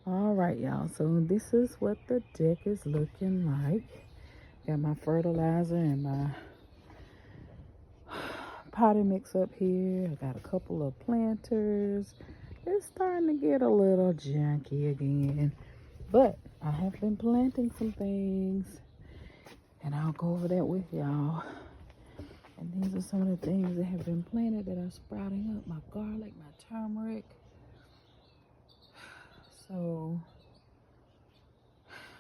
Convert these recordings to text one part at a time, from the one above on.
All right, y'all. So this is what the deck is looking like. Got my fertilizer and my potting mix up here. I got a couple of planters. It's starting to get a little junky again, but I have been planting some things, and I'll go over that with y'all. And these are some of the things that have been planted that are sprouting up. My garlic, my turmeric. So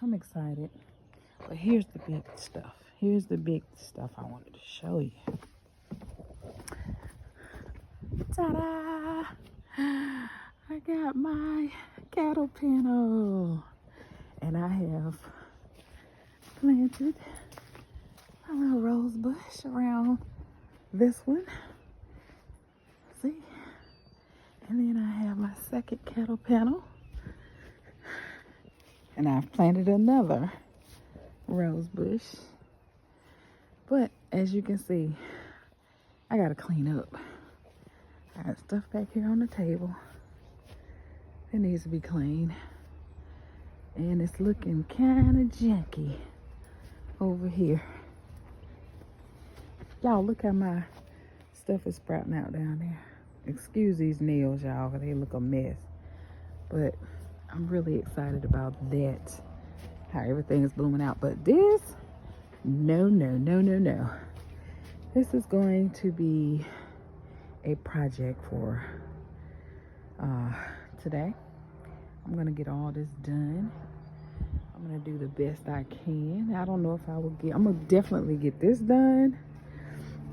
I'm excited. But here's the big stuff. Here's the big stuff I wanted to show you. Ta-da! I got my cattle panel. And I have planted a little rose bush around this one. See? And then I have my second cattle panel. And I've planted another rose bush. But as you can see, I gotta clean up. I got stuff back here on the table. It needs to be clean. And it's looking kind of janky over here. Y'all, look how my stuff is sprouting out down there. Excuse these nails, y'all, because they look a mess. But I'm really excited about that. How everything is blooming out. But this, no. This is going to be a project for today. I'm going to get all this done. I'm going to do the best I can. I don't know if I will get, I'm going to definitely get this done.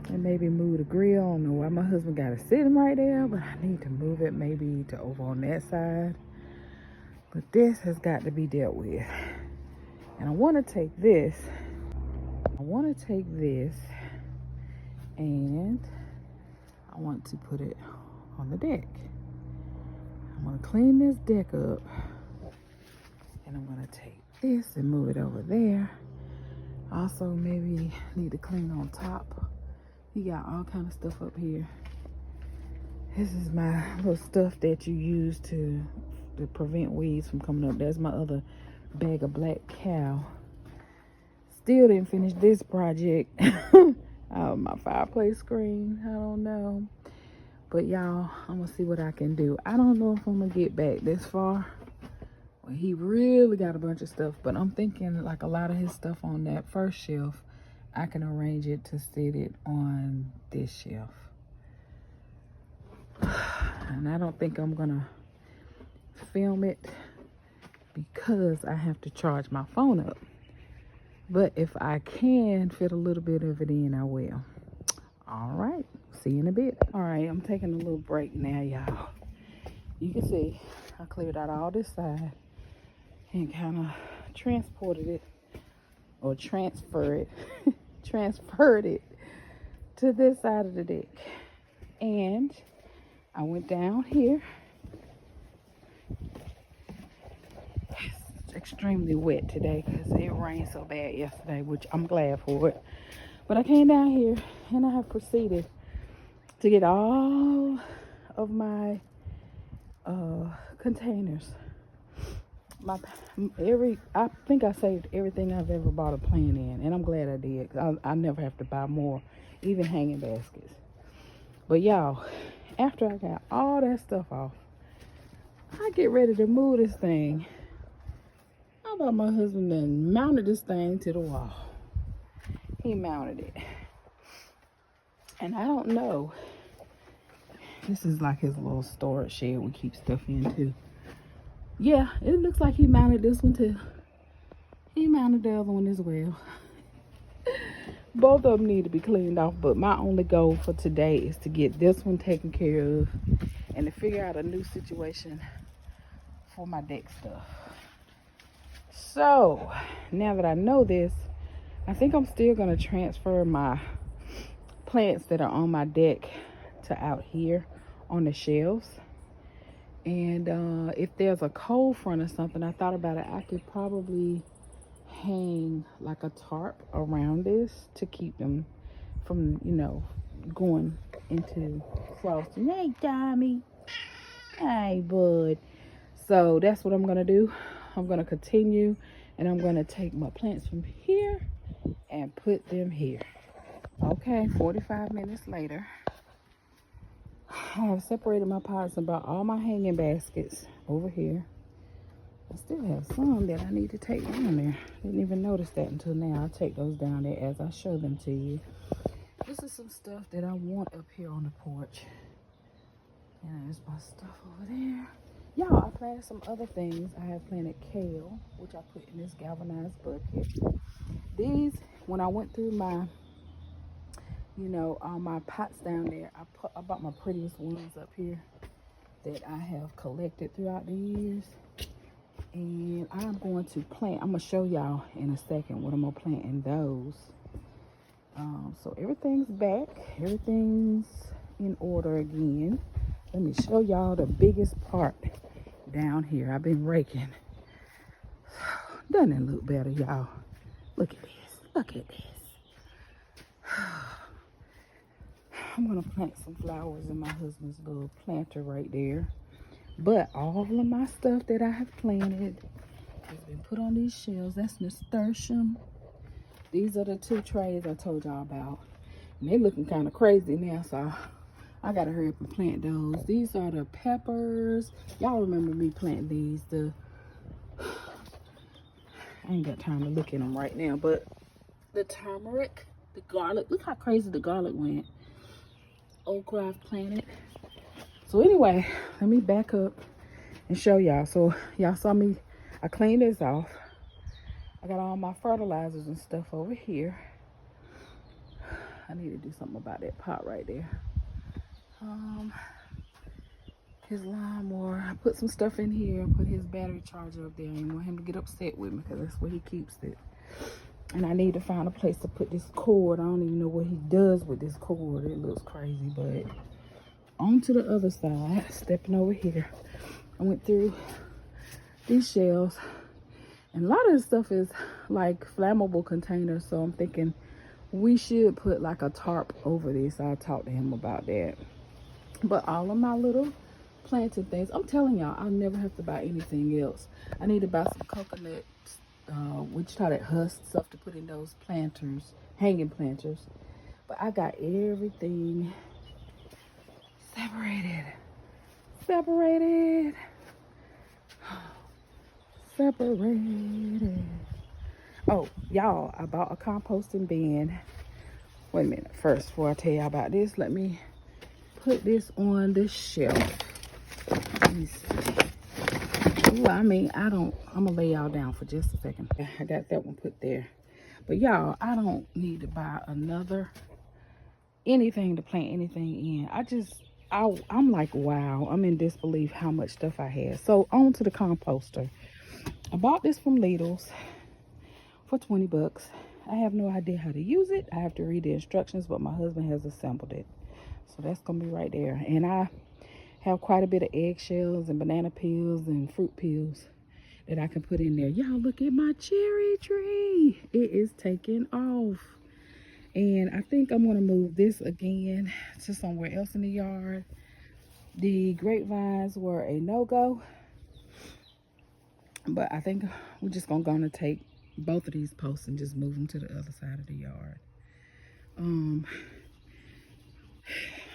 And maybe move the grill. I don't know why my husband got it sitting right there, but I need to move it maybe to over on that side. But this has got to be dealt with. And I want to take this. And I want to put it on the deck. I'm going to clean this deck up. And I'm going to take this and move it over there. Also, maybe need to clean on top. You got all kind of stuff up here. This is my little stuff that you use to prevent weeds from coming up. That's my other bag of black cow. Still didn't finish this project. My fireplace screen, I don't know. But y'all, I'm gonna see what I can do. I don't know if I'm gonna get back this far. Well, he really got a bunch of stuff, but I'm thinking like a lot of his stuff on that first shelf, I can arrange it to sit it on this shelf. And I don't think I'm gonna film it because I have to charge my phone up. But if I can fit a little bit of it in, I will. All right, see you in a bit. All right, I'm taking a little break now, y'all. You can see I cleared out all this side and kind of transported it or transferred it to this side of the deck. And I went down here. It's extremely wet today because it rained so bad yesterday, which I'm glad for it. But I came down here and I have proceeded to get all of my containers. I think I saved everything I've ever bought a plant in, and I'm glad I did. I never have to buy more, even hanging baskets. But y'all, after I got all that stuff off, I get ready to move this thing. How about my husband then mounted this thing to the wall? He mounted it. And I don't know. This is like his little storage shed we keep stuff in too. Yeah, it looks like he mounted this one too. He mounted the other one as well. Both of them need to be cleaned off, but my only goal for today is to get this one taken care of and to figure out a new situation for my deck stuff. So, now that I know this, I think I'm still going to transfer my plants that are on my deck to out here on the shelves. And if there's a cold front or something, I thought about it, I could probably hang like a tarp around this to keep them from, going into frosting. Hey, Tommie. Hey, bud. So that's what I'm gonna do. I'm gonna continue, and I'm gonna take my plants from here and put them here. Okay, 45 minutes later. I have separated my pots and brought all my hanging baskets over here. I still have some that I need to take down there. Didn't even notice that until now. I'll take those down there as I show them to you. This is some stuff that I want up here on the porch. And there's my stuff over there. Y'all, I planted some other things. I have planted kale, which I put in this galvanized bucket. These, when I went through my, my pots down there, I bought my prettiest ones up here that I have collected throughout the years. And I'm going to plant, I'm going to show y'all in a second what I'm going to plant in those. So everything's back. Everything's in order again. Let me show y'all the biggest part down here. I've been raking. Doesn't it look better, y'all? Look at this. Look at this. I'm going to plant some flowers in my husband's little planter right there. But all of my stuff that I have planted has been put on these shelves. That's nasturtium. These are the 2 trays I told y'all about. And they're looking kind of crazy now, so I got to hurry up and plant those. These are the peppers. Y'all remember me planting these. I ain't got time to look at them right now, but the turmeric, the garlic. Look how crazy the garlic went. Okra I've planted. So anyway, let me back up and show y'all. So y'all saw me, I cleaned this off. I got all my fertilizers and stuff over here. I need to do something about that pot right there. His lawnmower, I put some stuff in here. I put his battery charger up there. I didn't want him to get upset with me because that's where he keeps it. And I need to find a place to put this cord. I don't even know what he does with this cord. It looks crazy, but on to the other side, stepping over here. I went through these shelves, and a lot of the stuff is like flammable containers, so I'm thinking we should put like a tarp over this. I'll talk to him about that. But all of my little planting things, I'm telling y'all, I'll never have to buy anything else. I need to buy some coconut, what you call that, husk stuff to put in those planters, hanging planters. But I got everything separated. Oh, y'all, I bought a composting bin. Wait a minute. First, before I tell y'all about this, let me put this on the shelf. Let me see. Ooh, I'm gonna lay y'all down for just a second. I got that one put there. But y'all, I don't need to buy anything to plant anything in. I'm like, wow, I'm in disbelief how much stuff I had. So on to the composter. I bought this from Lidl's for 20 bucks. I have no idea how to use it. I have to read the instructions, but my husband has assembled it. So that's gonna be right there. And I have quite a bit of eggshells and banana peels and fruit peels that I can put in there. Y'all, look at my cherry tree. It is taking off. And I think I'm going to move this again to somewhere else in the yard. The grapevines were a no-go. But I think we're just going to take both of these posts and just move them to the other side of the yard. I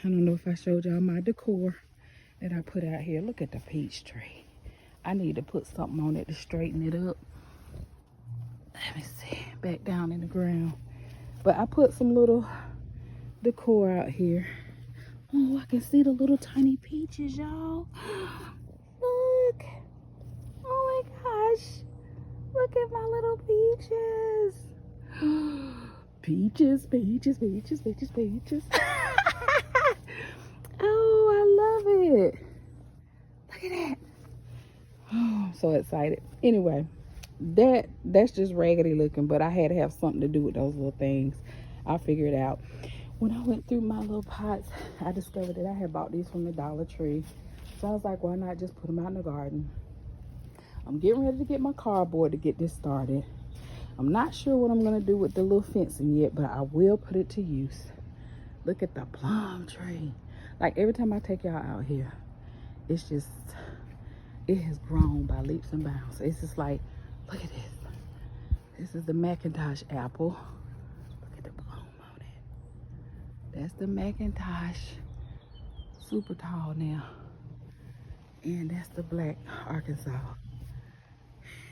don't know if I showed y'all my decor that I put out here. Look at the peach tree. I need to put something on it to straighten it up. Let me see. Back down in the ground. But I put some little decor out here. Oh, I can see the little tiny peaches, y'all. Look. Oh my gosh. Look at my little peaches. Peaches. Oh, I love it. Look at that. Oh, I'm so excited. Anyway, that's just raggedy looking, but I had to have something to do with those little things. I'll figure it out. When I went through my little pots, I discovered that I had bought these from the Dollar Tree. So I was like, why not just put them out in the garden? I'm getting ready to get my cardboard to get this started. I'm not sure what I'm going to do with the little fencing yet, but I will put it to use. Look at the plum tree. Like every time I take y'all out here, it's just it has grown by leaps and bounds. It's just like, look at this. This is the Macintosh apple. Look at the bloom on it. That's the Macintosh, super tall now. And that's the black Arkansas.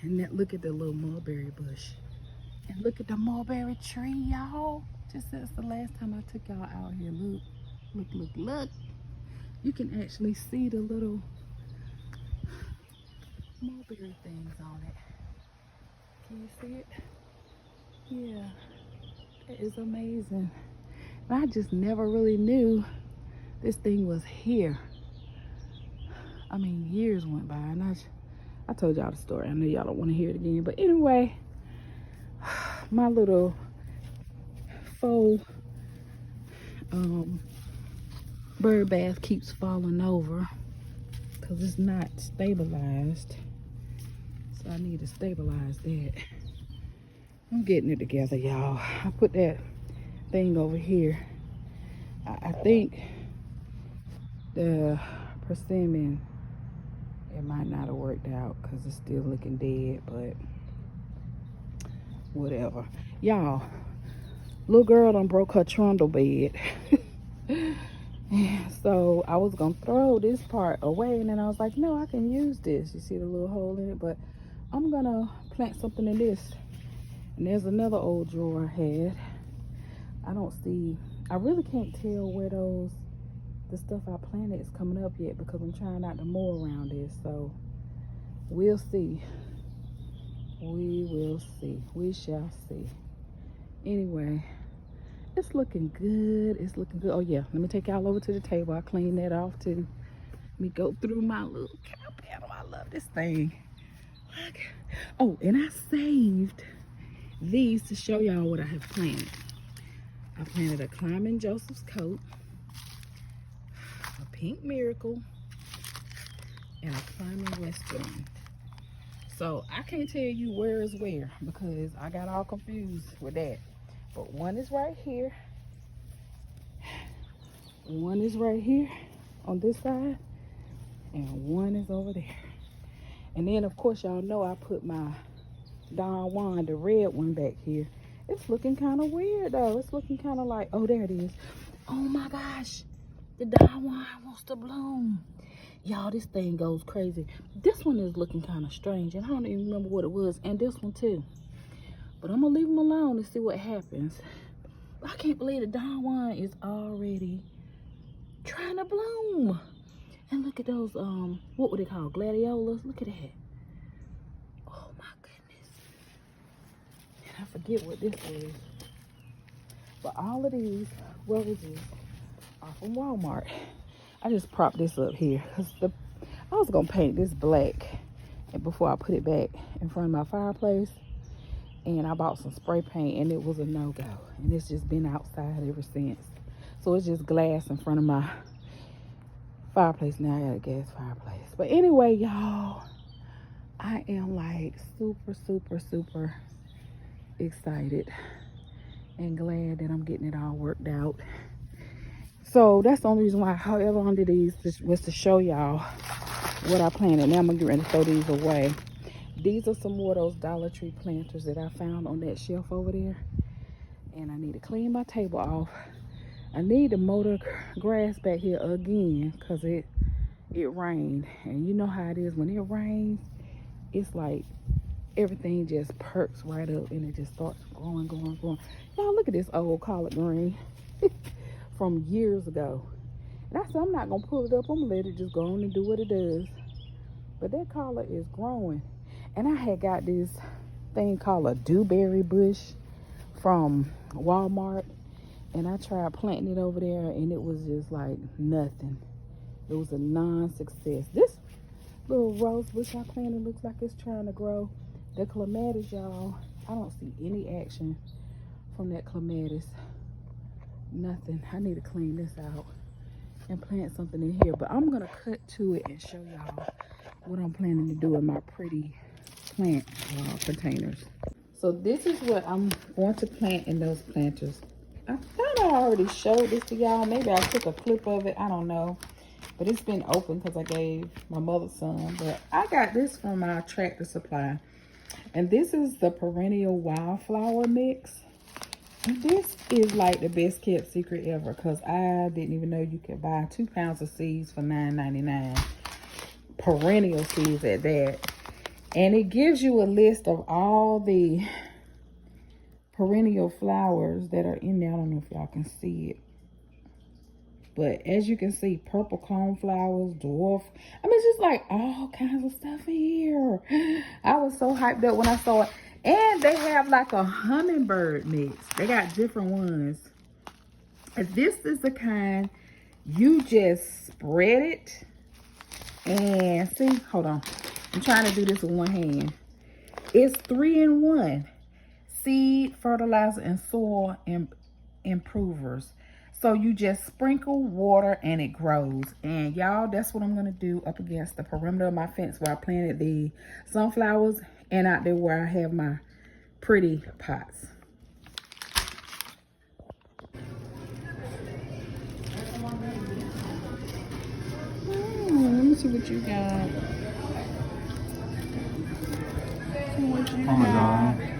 And that, look at the little mulberry bush. And look at the mulberry tree, y'all. Just since the last time I took y'all out here. Look, look, look, look. You can actually see the little mulberry things on it. Can you see it? Yeah, that is amazing. And I just never really knew this thing was here. I mean, years went by, and I told y'all the story. I know y'all don't want to hear it again, but anyway, my little faux bird bath keeps falling over because it's not stabilized. So I need to stabilize that. I'm getting it together, y'all. I put that thing over here. I think the persimmon, it might not have worked out because it's still looking dead, but whatever. Y'all, little girl done broke her trundle bed. So I was gonna throw this part away, and then I was like, no, I can use this. You see the little hole in it, but I'm gonna plant something in this. And there's another old drawer I had. I really can't tell where the stuff I planted is coming up yet because I'm trying not to mow around this. So we'll see. We will see. We shall see. Anyway, it's looking good. It's looking good. Oh yeah, let me take y'all over to the table. I cleaned that off too. Let me go through my little cow panel. I love this thing. Look. Oh, and I saved these to show y'all what I have planted. I planted a Climbing Joseph's Coat, a Pink Miracle, and a Climbing Western. So I can't tell you where is where because I got all confused with that. But one is right here. One is right here on this side. And one is over there. And then of course y'all know I put my Don Juan, the red one, back here. It's looking kind of weird though. It's looking kind of like, oh, there it is. Oh my gosh, the Don Juan wants to bloom. Y'all, this thing goes crazy. This one is looking kind of strange, and I don't even remember what it was. And this one too. But I'm gonna leave them alone and see what happens. But I can't believe the Don Juan is already trying to bloom. And look at those, what would they call, gladiolas? Look at that. Oh my goodness. And I forget what this is. But all of these roses are from Walmart. I just propped this up here because I was gonna paint this black and before I put it back in front of my fireplace, and I bought some spray paint and it was a no-go, and it's just been outside ever since. So it's just glass in front of my fireplace now. I got a gas fireplace. But anyway, y'all, I am like super excited and glad that I'm getting it all worked out. So that's the only reason why, however, I did these was to show y'all what I planted. Now I'm gonna get ready to throw these away. These are some more of those Dollar Tree planters that I found on that shelf over there. And I need to clean my table off. I need to mow the grass back here again because it rained. And you know how it is when it rains, it's like everything just perks right up and it just starts growing. Y'all, look at this old collard green from years ago. And I said I'm not gonna pull it up. I'm gonna let it just go on and do what it does. But that collard is growing. And I had got this thing called a dewberry bush from Walmart. And I tried planting it over there and it was just like nothing. It was a non-success. This little rose bush I planted looks like it's trying to grow. The clematis, y'all, I don't see any action from that clematis. Nothing. I need to clean this out and plant something in here. But I'm gonna cut to it and show y'all what I'm planning to do in my pretty plant containers. So this is what I'm going to plant in those planters. I thought I already showed this to y'all. Maybe I took a clip of it. I don't know. But it's been open because I gave my mother some. But I got this from my Tractor Supply. And this is the perennial wildflower mix. And this is like the best kept secret ever, because I didn't even know you could buy 2 pounds of seeds for $9.99. Perennial seeds at that. And it gives you a list of all the perennial flowers that are in there. I don't know if y'all can see it. But as you can see, purple coneflowers, dwarf. I mean, it's just like all kinds of stuff in here. I was so hyped up when I saw it. And they have like a hummingbird mix. They got different ones. And this is the kind you just spread it. And see, hold on. I'm trying to do this with one hand. It's 3-in-1. Seed, fertilizer, and soil improvers. So you just sprinkle water and it grows. And y'all, that's what I'm going to do up against the perimeter of my fence where I planted the sunflowers, and out there where I have my pretty pots. Let me see what you got. Oh my God.